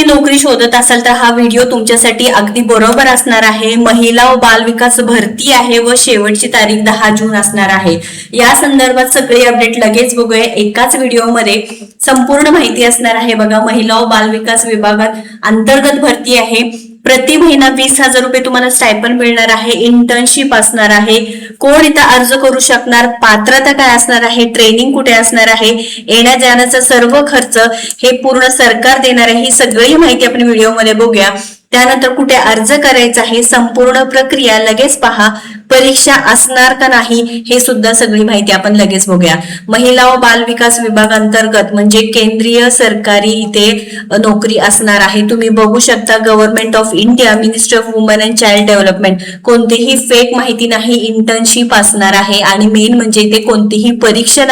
नोकरी शोधत असाल तर हा व्हिडिओ तुमच्यासाठी अगदी बरोबर असणार आहे। महिला व बाल विकास भरती आहे व शेवटची तारीख 10 जून असणार आहे। या संदर्भात सगळे अपडेट लगेच बघूया। एकाच व्हिडिओमध्ये संपूर्ण माहिती असणार आहे। बघा, महिला व बाल विकास विभागात अंतर्गत भरती आहे। प्रति महिना 20,000 रुपये तुम्हाला स्टायपंड मिळणार आहे। इंटर्नशिप असणार आहे। कोण इथं अर्ज करू शकणार, पात्रता काय असणार आहे, ट्रेनिंग कुठे असणार आहे, येण्या जाण्याचा सर्व खर्च हे पूर्ण सरकार देणार आहे। ही सगळी माहिती आपण व्हिडिओमध्ये बघूया। त्यानंतर कुठे अर्ज करायचा आहे, संपूर्ण प्रक्रिया लगेच पहा। परीक्षा असणार का नाही हे सुद्धा सगळी माहिती आपण लगेच बघूया। महिला व बाल विकास विभाग अंतर्गत म्हणजे केंद्रीय सरकारी इथे नोकरी असणार आहे। तुम्ही बघू शकता, government of India, ministry of woman and child development, कोणतीही फेक माहिती नाही, इंटर्नशिप असणार आहे। आणि मेन म्हणजे इथे कोणतीही परीक्षा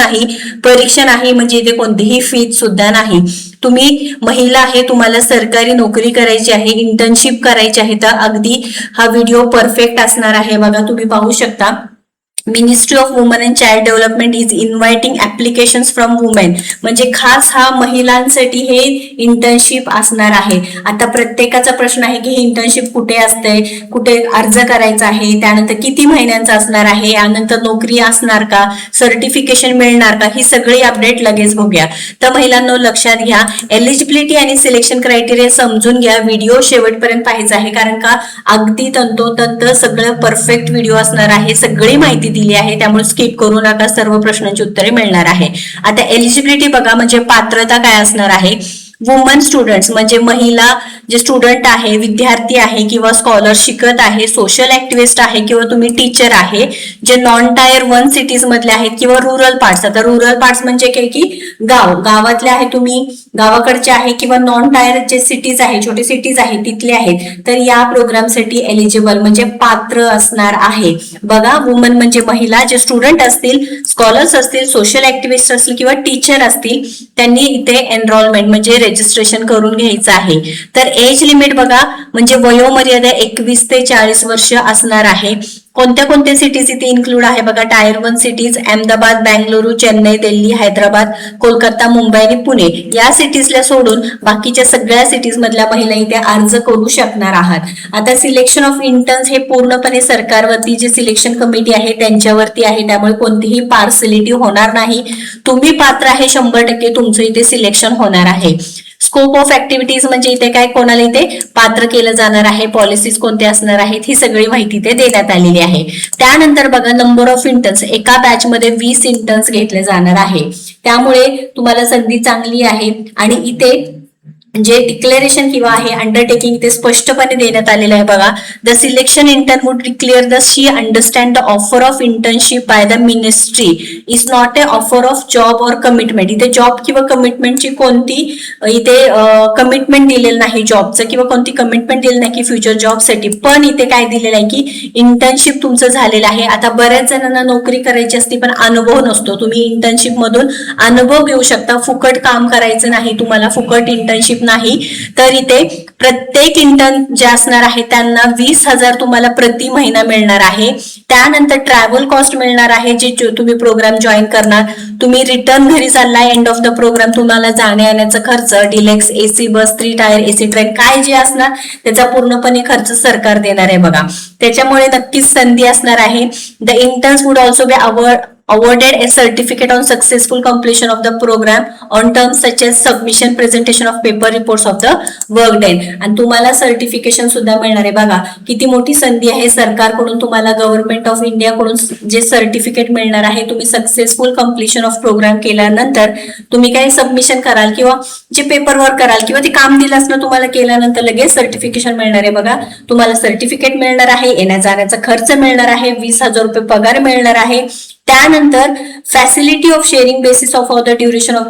नाही म्हणजे इथे कोणतीही फी सुद्धा नाही। तुम्ही महिला आहे, तुम्हाला सरकारी नोकरी करायची आहे, इंटर्नशिप करायची आहे, तर अगदी हा व्हिडिओ परफेक्ट असणार आहे। बघा, तुम्ही पाहू शकता, ministry of woman and child development is inviting applications from women, म्हणजे खास हा महिलांसाठी हे इंटर्नशिप असणार आहे। आता प्रत्येकाचा प्रश्न आहे की ही इंटर्नशिप कुठे असते, कुठे अर्ज करायचा आहे, त्यानंतर किती महिन्यांचा असणार आहे, यानंतर नोकरी असणार का, सर्टिफिकेशन मिळणार का, ही सगळी अपडेट लगेच बघूया। तर महिलांनो लक्षात घ्या, एलिजिबिलिटी आणि सिलेक्शन क्रायटेरिया समजून घ्या। व्हिडिओ शेवटपर्यंत पाहायचा आहे, कारण का अगदी तंतोतंत सगळं परफेक्ट व्हिडिओ असणार आहे। सगळी माहिती दिली आहे, त्यामुळे स्किप करू नका, सर्व प्रश्नांची उत्तरे मिळणार आहे। आता एलिजिबिलिटी बघा, म्हणजे पात्रता काय असणार आहे। वुमन स्टुडंट्स म्हणजे महिला जे स्टुडंट आहे, विद्यार्थी आहे किंवा स्कॉलर शिकत आहे, सोशल ऍक्टिव्हिस्ट आहे किंवा तुम्ही टीचर आहे, जे नॉन टायर 1 सिटीज मधले आहेत किंवा रुरल पार्ट्स। आता रुरल पार्ट्स म्हणजे काय की गावातले आहे, तुम्ही गावाकडचे आहे किंवा नॉन टायर जे सिटीज आहे, छोटे सिटीज आहे तिथले आहेत, तर या प्रोग्रामसाठी एलिजिबल म्हणजे पात्र असणार आहे। बघा, वुमन म्हणजे महिला, जे स्टुडंट असतील, स्कॉलर्स असतील, सोशल ऍक्टिव्हिस्ट असतील किंवा टीचर असतील, त्यांनी इथे एनरोलमेंट म्हणजे रजिस्ट्रेशन करून घ्यायचं आहे। तर एज लिमिट बघा, म्हणजे वयोमर्यादा 21 ते 40 वर्ष असणार आहे। कोणत्या सिटीज इथे इन्क्लूड आहे बघा, टायर 1 सिटीज अहमदाबाद, बेंगलुरू, चेन्नई, दिल्ली, हैदराबाद, कोलकाता, मुंबई आणि पुणे या सिटीजला सोडून बाकीच्या सगळ्या सिटीज मधल्या महिला इथे अर्ज करू शकणार आहात। आता सिलेक्शन ऑफ इंटर्न्स हे पूर्णपणे सरकारवरती, जे सिलेक्शन कमिटी आहे त्यांच्यावरती आहे, त्यामुळे कोणतीही पार्सलिटी होणार नाही। तुम्ही पात्र आहे 100%, तुमचं इथे सिलेक्शन होणार आहे। स्कोप ऑफ ऍक्टिव्हिटीज म्हणजे इथे काय, कोणाला इथे पात्र केलं जाणार आहे, पॉलिसीज कोणत्या असणार आहेत, ही सगळी माहिती इथे देण्यात आलेली आहे। त्यानंतर बघा, नंबर ऑफ इंटर्न्स, एका बॅच मध्ये 20 इंटर्न्स घेतले जाणार आहे, त्यामुळे तुम्हाला संधी चांगली आहे। आणि इथे जे डिक्लेरेशन किंवा आहे अंडरटेकिंग ते स्पष्टपणे देण्यात आलेलं आहे। बघा, the selection intern would declare the she understand the offer of internship by the ministry is not a offer of job और कमिटमेंट। इथे जॉब किंवा कमिटमेंटची कोणती इथे कमिटमेंट दिलेलं नाही, जॉबचं किंवा कोणती कमिटमेंट दिलेली नाही की फ्युचर जॉबसाठी, पण इथे काय दिलेलं आहे की इंटर्नशिप तुमचं झालेलं आहे। आता बऱ्याच जणांना नोकरी करायची असते पण अनुभव नसतो, तुम्ही इंटर्नशिप मधून अनुभव घेऊ शकता। फुकट काम करायचं नाही तुम्हाला, फुकट इंटर्नशिप नाही। तर इथे प्रत्येक इंटर्न जे असणार आहे त्यांना 20,000 तुम्हाला प्रति महिना मिळणार आहे। त्यानंतर ट्रॅव्हल कॉस्ट मिळणार आहे, जे तुम्ही प्रोग्राम जॉईन करणार, तुम्ही रिटर्न घरी चाललाय एंड ऑफ द प्रोग्राम, तुम्हाला जाण्या येण्याचा खर्च, deluxe, AC bus, 3 tier AC train काय जे असणार त्याचा पूर्णपणे खर्च सरकार देणार आहे। बघा, त्याच्यामुळे नक्कीच संधी असणार आहे। The interns would also be awarded a certificate on successful completion of the program on terms such as submission, presentation of paper reports of the work done, आणि तुम्हाला सर्टिफिकेशन सुद्धा मिळणार आहे। बघा, किती मोठी संधी आहे, सरकारकडून तुम्हाला, गव्हर्नमेंट ऑफ इंडिया कडून जे सर्टिफिकेट मिळणार आहे। तुम्ही सक्सेसफुल कम्प्लिशन ऑफ प्रोग्राम केल्यानंतर तुम्ही काय सबमिशन कराल किंवा जे पेपर वर्क कराल किंवा ते काम दिलं असलं तुम्हाला केल्यानंतर लगेच सर्टिफिकेशन मिळणार आहे। बघा, तुम्हाला सर्टिफिकेट मिळणार आहे, येण्या जाण्याचा खर्च मिळणार आहे, 20,000 रुपये पगार मिळणार आहे। त्यानंतर facility of sharing basis of the duration of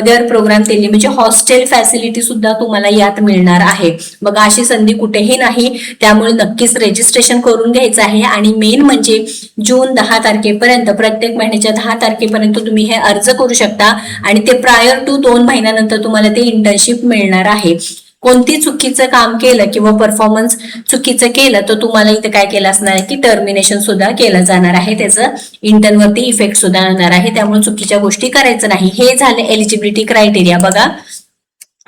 their programme दिली, म्हणजे हॉस्टेल फॅसिलिटी सुद्धा तुम्हाला यात मिळणार आहे। बघा, अशी संधी कुठेही नाही, त्यामुळे नक्कीच रजिस्ट्रेशन करून घ्यायचं आहे। आणि मेन म्हणजे जून 10 तारखेपर्यंत, प्रत्येक महिन्याच्या 10 तारखेपर्यंत तुम्ही हे अर्ज करू शकता, आणि ते प्रायर टू 2 महिन्यानंतर तुम्हाला ते इंटर्नशिप मिळणार आहे। कोणती चुकीचं काम केलं किंवा परफॉर्मन्स चुकीचं केलं तर तुम्हाला इथे काय केलं असणार आहे की टर्मिनेशन सुद्धा केलं जाणार आहे, त्याचं इंटर्नवरती इफेक्ट सुद्धा होणार आहे। त्यामुळे चुकीच्या गोष्टी करायचं नाही। हे झाले एलिजिबिलिटी क्रायटेरिया। बघा,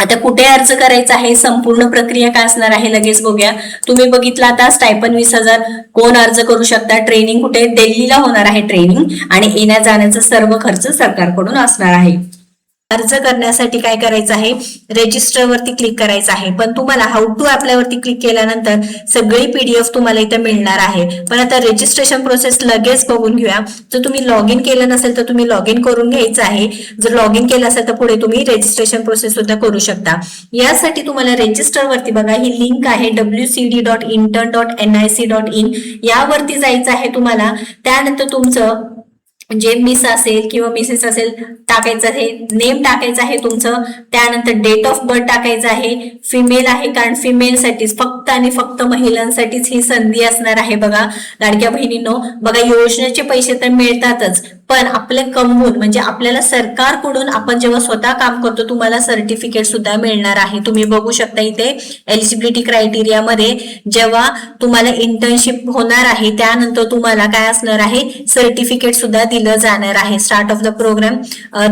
आता कुठे अर्ज करायचा आहे, संपूर्ण प्रक्रिया काय असणार आहे लगेच बघूया. तुम्ही बघितलं आता स्टायपन 20,000 कोण अर्ज करू शकता. ट्रेनिंग कुठे, दिल्लीला होणार आहे ट्रेनिंग आणि येण्या जाण्याचा सर्व खर्च सरकारकडून असणार आहे. अर्ज करण्यासाठी काय करायचं आहे, रजिस्टर वरती क्लिक करायचं आहे. पण तुम्हाला हाऊ टू अप्लाय वरती क्लिक केल्यानंतर सगळी PDF तुम्हाला इथं मिळणार आहे. पण आता रजिस्ट्रेशन प्रोसेस लगेच बघून घेऊया. जर तुम्ही लॉग इन केलं नसेल तर तुम्ही लॉग इन करून घ्यायचं आहे. जर लॉग इन केलं असेल तर पुढे तुम्ही रजिस्ट्रेशन प्रोसेस सुद्धा करू शकता. यासाठी तुम्हाला रजिस्टर वरती बघा ही लिंक आहे wcd.intern.nic.in यावरती जायचं आहे तुम्हाला. त्यानंतर तुमचं जे मिस असेल किंवा मिसेस असेल टाकायचं आहे, नेम टाकायचं आहे तुमचं. त्यानंतर डेट ऑफ बर्थ टाकायचं आहे. फिमेल आहे कारण फिमेल साठीच फक्त आणि फक्त महिलांसाठीच ही संधी असणार आहे. बघा लाडक्या बहिणींनो, बघा योजनेचे पैसे तर मिळतातच, पण आपले कमवून म्हणजे आपल्याला सरकारकडून आपण जेव्हा स्वतः काम करतो तुम्हाला सर्टिफिकेट सुद्धा मिळणार आहे. तुम्ही बघू शकता इथे एलिजिबिलिटी क्रायटेरिया मध्ये जेव्हा तुम्हाला इंटर्नशिप होणार आहे त्यानंतर तुम्हाला काय असणार आहे, सर्टिफिकेट सुद्धा दिलं जाणार आहे. स्टार्ट ऑफ द प्रोग्राम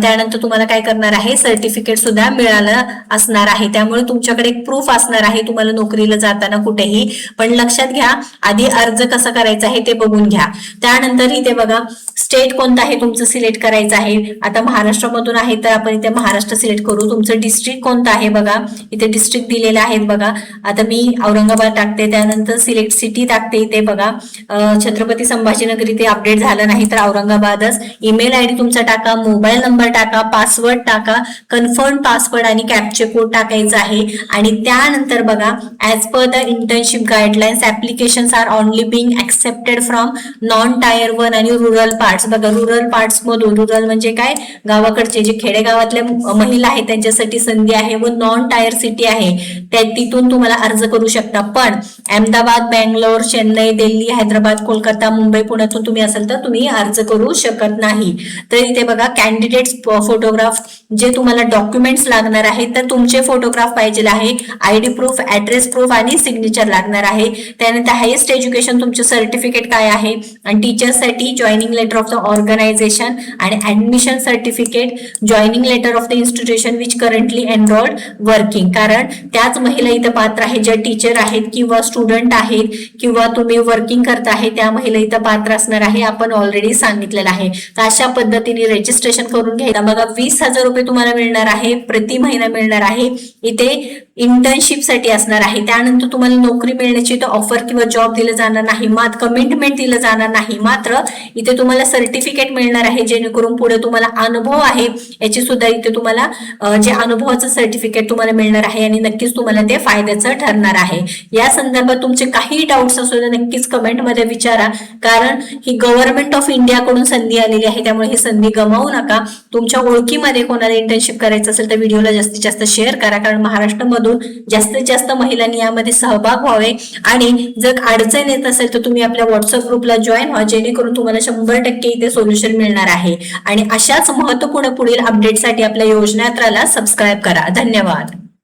त्यानंतर तुम्हाला काय करणार आहे, सर्टिफिकेट सुद्धा मिळालं असणार आहे. त्यामुळे तुमच्याकडे एक प्रूफ असणार आहे तुम्हाला नोकरीला जाताना कुठेही. पण लक्षात घ्या आधी अर्ज कसा करायचा आहे ते बघून घ्या. त्यानंतर इथे बघा स्टेट कोणता आहे तुमचं सिलेक्ट करायचं आहे. आता महाराष्ट्रामधून आहे तर आपण इथे महाराष्ट्र सिलेक्ट करू. तुमचं डिस्ट्रिक्ट कोणतं आहे बघा, इथे डिस्ट्रिक्ट दिलेले आहेत बघा. आता मी औरंगाबाद टाकते, त्यानंतर सिलेक्ट सिटी टाकते. इथे बघा छत्रपती संभाजीनगर इथे अपडेट झालं नाही तर औरंगाबादच. ईमेल आयडी तुमचा टाका, मोबाईल नंबर टाका, पासवर्ड टाका, कन्फर्म पासवर्ड आणि कॅप्चे कोड टाकायचा आहे. आणि त्यानंतर बघा as per the internship guidelines applications are only being accepted from non tier 1 आणि रुरल पार्ट्स. बघा रुरल पार्ट्स मधून, रुरल म्हणजे काय, गावाकडचे जे खेडेगावातल्या महिला आहेत त्यांच्यासाठी संधी आहे. व नॉन टायर सिटी आहे त्या तिथून तुम्हाला अर्ज करू शकता. पण अहमदाबाद, बँगलोर, चेन्नई, दिल्ली, हैदराबाद, कोलकाता, मुंबई, पुण्यातून तुम्ही असाल तर तुम्ही अर्ज करू शकत नाही. तर इथे बघा कॅन्डिडेट्स फोटोग्राफ जे तुम्हाला डॉक्युमेंट्स लागणार आहेत तर तुमचे फोटोग्राफ पाहिजे आहे, आयडी प्रूफ, ऍड्रेस प्रूफ आणि सिग्नेचर लागणार आहे. त्यानंतर हायेस्ट एज्युकेशन तुमचे सर्टिफिकेट काय आहे आणि टीचरसाठी joining letter of the organisation आणि admission certificate, joining letter of the institution which currently enrolled working. कारण त्याच महिला इथं पात्र आहेत ज्या टीचर आहेत किंवा स्टुडंट आहेत किंवा तुम्ही वर्किंग करता आहे त्या महिला इथं पात्र असणार आहे. आपण ऑलरेडी सांगितलेलं आहे. तर अशा पद्धतीने रजिस्ट्रेशन करून घ्यायला बघा 20,000 रुपये तुम्हाला मिळणार आहे, प्रति महिना मिळणार आहे. इथे इंटर्नशिप साठी असणार आहे. त्यानंतर तुम्हाला नोकरी मिळण्याची इथं ऑफर किंवा जॉब दिलं जाणार नाही, मात्र कमिटमेंट दिलं जाणार नाही. मात्र इथे तुम्हाला सर्टिफिकेट मिळणार आहे जेणेकरून पुढे तुम्हाला अनुभव आहे याची सुद्धा इथे तुम्हाला जे अनुभवाचं सर्टिफिकेट तुम्हाला मिळणार आहे आणि नक्कीच तुम्हाला ते फायद्याचं ठरणार आहे. या संदर्भात तुमचे काही डाऊट्स असू तर नक्कीच कमेंट मध्ये विचारा. कारण ही गव्हर्नमेंट ऑफ इंडिया कडून संधी आलेली आहे त्यामुळे ही संधी गमावू नका. तुमच्या ओळखीमध्ये कोणाला इंटर्नशिप करायचं असेल तर व्हिडिओला जास्तीत जास्त शेअर करा. कारण महाराष्ट्रामधून जास्तीत जास्त महिलांनी यामध्ये सहभाग व्हावे. आणि जर अडचण येत असेल तर तुम्ही आपल्या व्हॉट्सअप ग्रुपला जॉईन व्हा जेणेकरून तुम्हाला 100% इथे सोल्युशन मिळणार आहे. आणि अशाच महत्त्वपूर्ण पुढील अपडेटसाठी आपल्या योजनात्राला सबस्क्राईब करा. धन्यवाद.